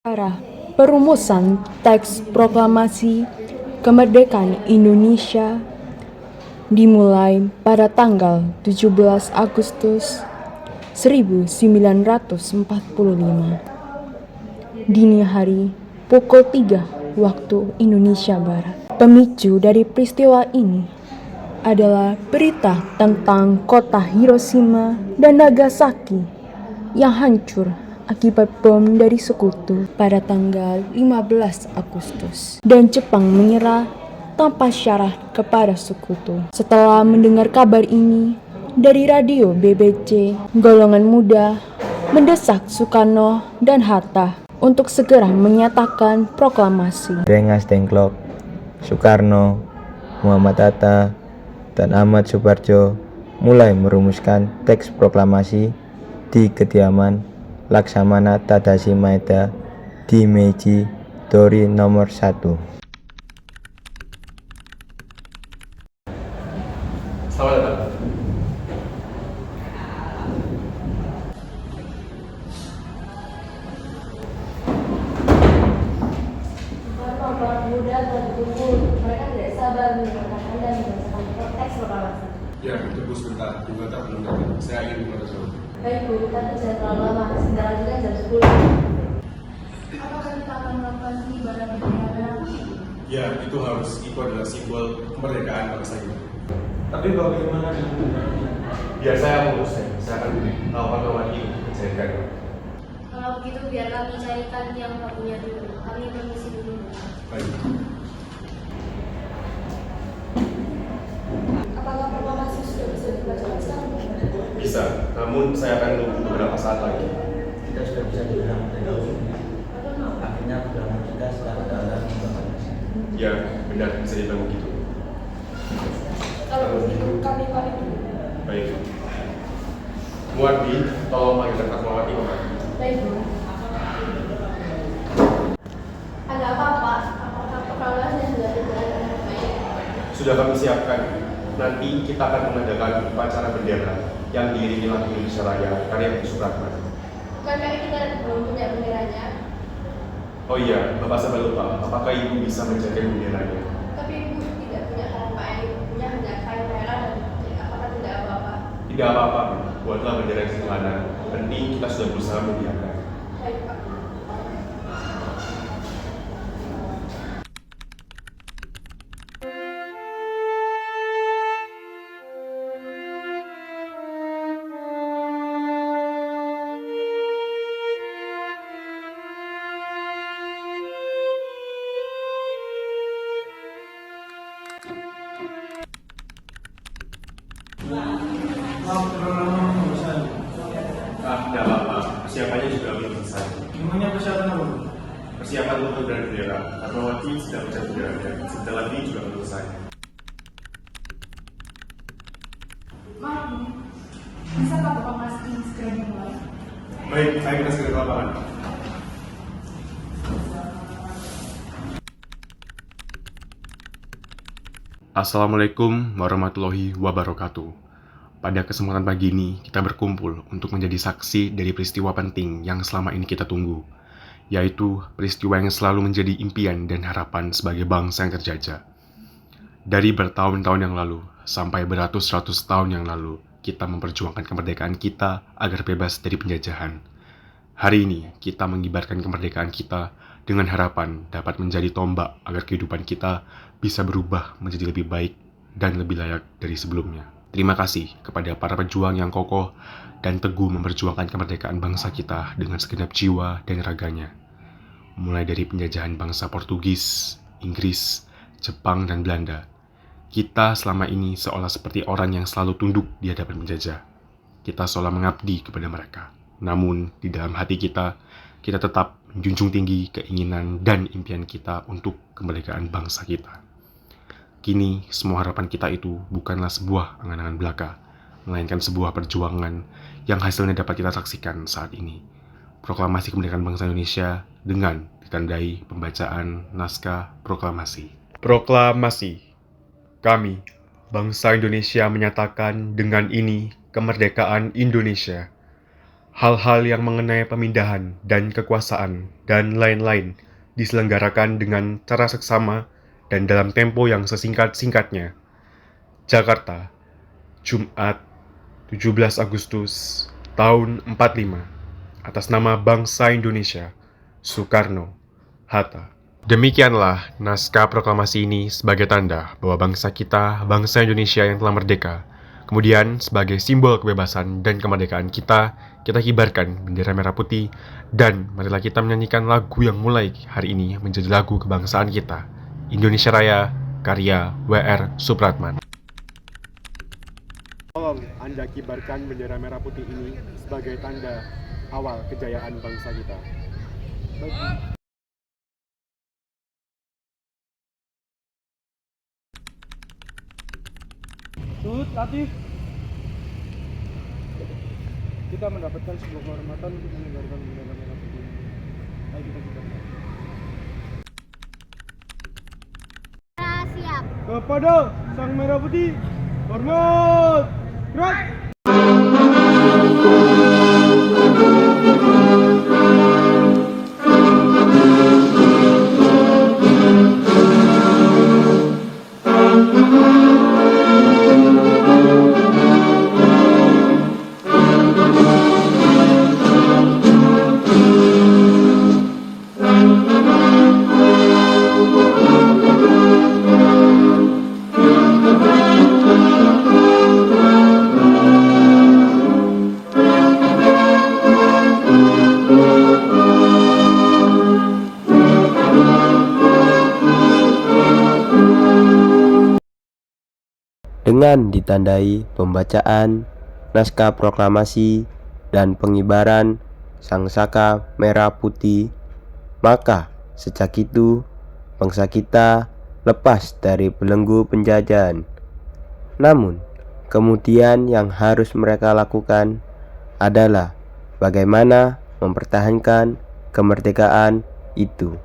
Arah perumusan teks proklamasi kemerdekaan Indonesia dimulai pada tanggal 17 Agustus 1945 dini hari pukul 3 waktu Indonesia Barat. Pemicu dari peristiwa ini adalah berita tentang kota Hiroshima dan Nagasaki yang hancur akibat bom dari sekutu pada tanggal 15 Agustus dan Jepang menyerah tanpa syarat kepada sekutu. Setelah mendengar kabar ini dari radio BBC, golongan muda mendesak Soekarno dan Hatta untuk segera menyatakan proklamasi. Rengas Dengklok, Soekarno, Muhammad Hatta, dan Ahmad Suparjo mulai merumuskan teks proklamasi di kediaman Laksamana Tadashi Maeda di Meiji Dori nomor 1. Selamat datang. Para muda berkumpul, mereka tidak sabar mendengarkan dan membacakan teks proklamasi. Ya, tunggu sebentar. Dibaca belum tadi. Saya ingin membaca. Baik Bu, tapi jangan terlalu lama, sebentar lagi kan jam 10. Apakah kita akan melakukan pengibaran bendera merah putih? Ya, itu harus. Itu adalah simbol kemerdekaan bangsa ini. Tapi bagaimana dengan Biar saya mengurusnya. Saya akan kawan-kawan ini mencairkan. Kalau begitu biar kami carikan yang punya dulu. Kami permisi dulu. Baik. Apakah proklamasi sudah bisa dibacakan sekarang? Bisa, namun saya akan tunggu beberapa saat lagi. kita sudah bisa dibilang dari dahulu? Akhirnya pegangan kita sekarang adalah Ya, benar. Bisa dibilang begitu. Kalau begitu kami pamit dulu. Baik. Muardi, tolong panggilkan Fatmawati, Bapak. Baik Bu. Ada apa Pak? Apakah proklamasi sudah berjalan dengan baik? Sudah kami siapkan. Nanti kita akan mengadakan upacara bendera yang diiringi lagu Indonesia Raya karya Bu Supratman. Bukankah kita belum punya benderanya? Oh iya, Bapak sampai lupa. Apakah Ibu bisa menjaga benderanya? Tapi Ibu tidak punya kain, punya hanya kain merah dan putih. Apakah tidak apa-apa? Tidak apa-apa, buatlah bendera yang sederhana. Penting kita sudah berusaha mendiamkan. Baik Pak. Tidak apa-apa, persiapannya juga belum selesai. Memangnya persiapan apa? Persiapan untuk bendera, Fatmawati sudah mencari benderanya. Sebentar lagi juga belum selesai. Maaf Bu, bisakah proklamasi ini segera dimulai? Baik, saya kita segera ke lapangan. Assalamualaikum warahmatullahi wabarakatuh. Pada kesempatan pagi ini, kita berkumpul untuk menjadi saksi dari peristiwa penting yang selama ini kita tunggu, yaitu peristiwa yang selalu menjadi impian dan harapan sebagai bangsa yang terjajah. Dari bertahun-tahun yang lalu, sampai beratus-ratus tahun yang lalu, kita memperjuangkan kemerdekaan kita agar bebas dari penjajahan. Hari ini, kita mengibarkan kemerdekaan kita dengan harapan dapat menjadi tombak agar kehidupan kita bisa berubah menjadi lebih baik dan lebih layak dari sebelumnya. Terima kasih kepada para pejuang yang kokoh dan teguh memperjuangkan kemerdekaan bangsa kita dengan segenap jiwa dan raganya. Mulai dari penjajahan bangsa Portugis, Inggris, Jepang, dan Belanda, kita selama ini seolah seperti orang yang selalu tunduk di hadapan penjajah. Kita seolah mengabdi kepada mereka. Namun, di dalam hati kita tetap menjunjung tinggi keinginan dan impian kita untuk kemerdekaan bangsa kita. Kini, semua harapan kita itu bukanlah sebuah angan-angan belaka, melainkan sebuah perjuangan yang hasilnya dapat kita saksikan saat ini. Proklamasi kemerdekaan bangsa Indonesia dengan ditandai pembacaan naskah proklamasi. Proklamasi. Kami, bangsa Indonesia menyatakan dengan ini kemerdekaan Indonesia. Hal-hal yang mengenai pemindahan dan kekuasaan dan lain-lain diselenggarakan dengan cara seksama dan dalam tempo yang sesingkat-singkatnya. Jakarta, Jumat 17 Agustus tahun 45, atas nama bangsa Indonesia, Soekarno, Hatta. Demikianlah naskah proklamasi ini sebagai tanda bahwa bangsa kita, bangsa Indonesia yang telah merdeka. Kemudian sebagai simbol kebebasan dan kemerdekaan kita kibarkan bendera merah putih, dan marilah kita menyanyikan lagu yang mulai hari ini menjadi lagu kebangsaan kita, Indonesia Raya, karya W.R. Supratman. Tolong Anda kibarkan bendera merah putih ini sebagai tanda awal kejayaan bangsa kita. Latif, kita mendapatkan sebuah kehormatan untuk mengibarkan bendera merah putih. Ayo kita kibarkan. Siap. Kepada Sang Merah Putih, hormat. Gerak. Dengan ditandai pembacaan naskah proklamasi dan pengibaran sangsaka merah putih, maka sejak itu bangsa kita lepas dari belenggu penjajahan. Namun, kemudian yang harus mereka lakukan adalah bagaimana mempertahankan kemerdekaan itu.